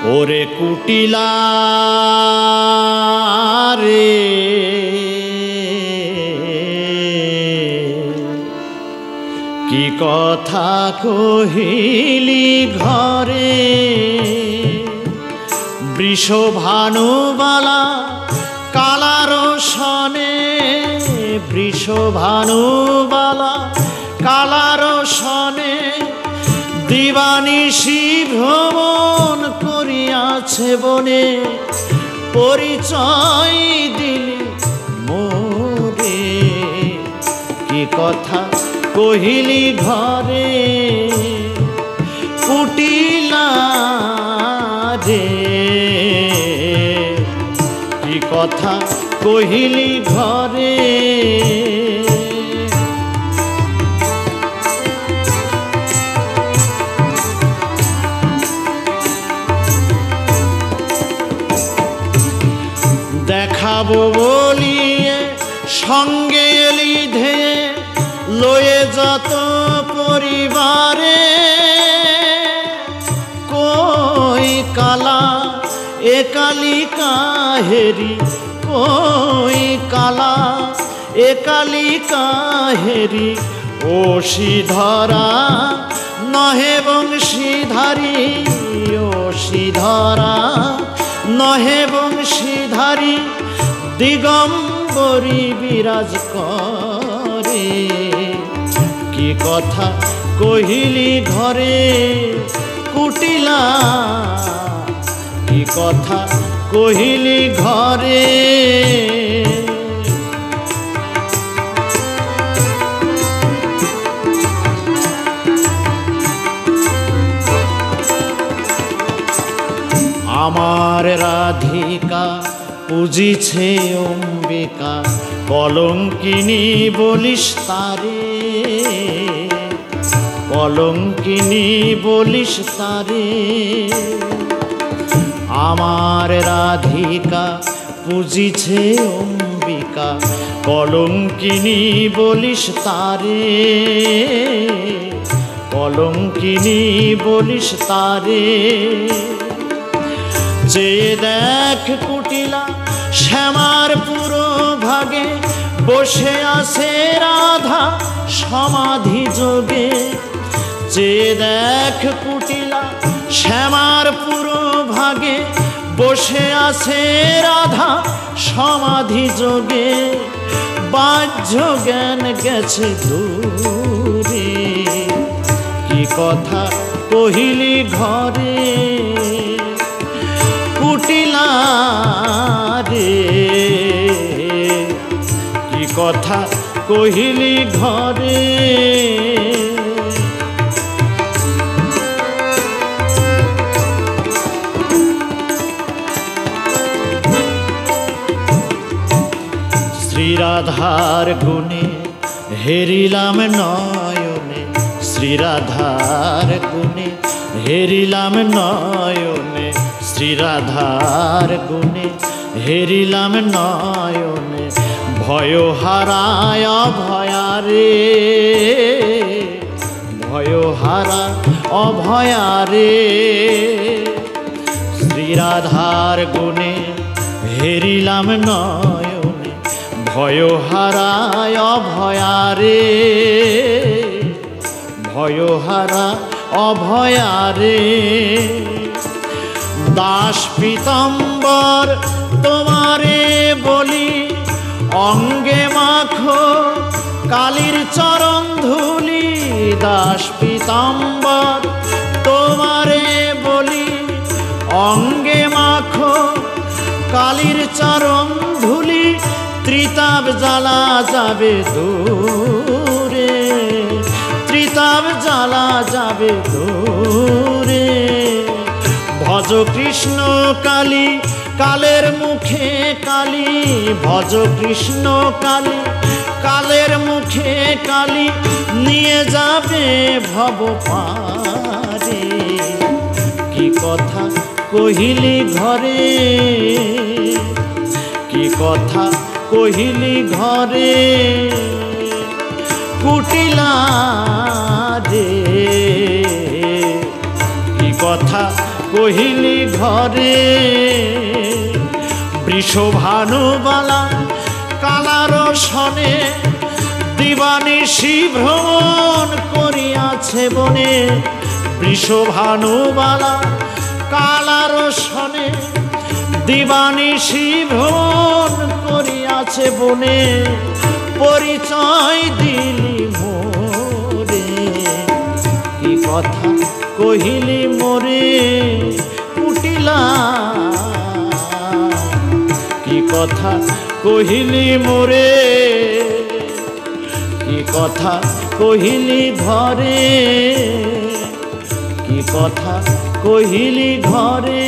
ওরে কুটিলা রে কি কথা কহিলি ঘরে বৃষভানুবালা কালার সনে বৃষভানুবালা কালার সনে দিবানিশি ভ্রমণ করিয়াছে বনে পরিচয় দিলি মোরে কি কথা কহিলি ঘরে কুটিলা রে কি কথা কহিলি ঘরে দেখাবো বলিয়ে সঙ্গে এলি ধেয়ে লয়ে যত পরিবারে কই কালা একালি কাহেরি কই কালা একালি কাহেরি ও শ্রীধরা নহে বংশীধারী ও শ্রীধরা নহে বংশীধারী দিগম্বরী বিরাজ করে কি কথা কহিলি ঘরে কুটিলা কি কথা কহিলি ঘরে আমার রাধিকা পুজিছে অম্বিকা কলঙ্কিনী বলিস তারে কলঙ্কিনী বলিস তারে আমার রাধিকা পুজিছে অম্বিকা কলঙ্কিনী বলিস তারে কলঙ্কিনী বলিস তারে যে দেখ কুটিলা শ্যামার পুরো ভাগে বসে আছে রাধা সমাধি যোগে যে দেখ কুটিলা শ্যামার পুরো ভাগে বসে আছে রাধা সমাধি যোগে বাহ্য জ্ঞান গেছে দূরে কি কথা কহিলি ঘরে কুটিলা রে কি কথা কহিলি ঘরে শ্রীরাধার গুণে হেরিলাম নয়নে শ্রীরাধার গুণে হেরিলাম নয়নে শ্রীরাধার গুণে হেরিলাম নয়নে ভয় হারায় অভয়ারে ভয় হারা অভয়ারে শ্রীরাধার গুণে হেরিলাম নয়নে ভয় হারায় অভয়ারে ভয় হারা অভয়ারে দাস পীতাম্বর তোমারে বলি অঙ্গে মাখো কালীর চরণ ধুলি দাস পীতাম্বর তোমারে বলি অঙ্গে মাখো কালীর চরণ ধুলি ত্রিতাব জ্বালা যাবে দূরে ত্রিতাব জ্বালা যাবে দূরে ভজ কৃষ্ণ কালী কালের মুখে কালী ভজ কৃষ্ণ কালী কালের মুখে কালী নিয়ে যাবে ভব পারে কি কথা কহিলি ঘরে কি কথা কহিলি ঘরে কুটিলা রে কি কথা কহিলি ঘরে বৃষভানুবালা কালার সনে দিবানিশি ভ্রমণ করিয়াছে বনে বৃষভানুবালা কালার সনে দিবানিশি ভ্রমণ করিয়াছে বনে পরিচয় দিলি মোরে কি কথা কহিলি মোরে কুটিলা কি কথা কহিলি মোরে কি কথা কহিলি ঘরে কি কথা কহিলি ঘরে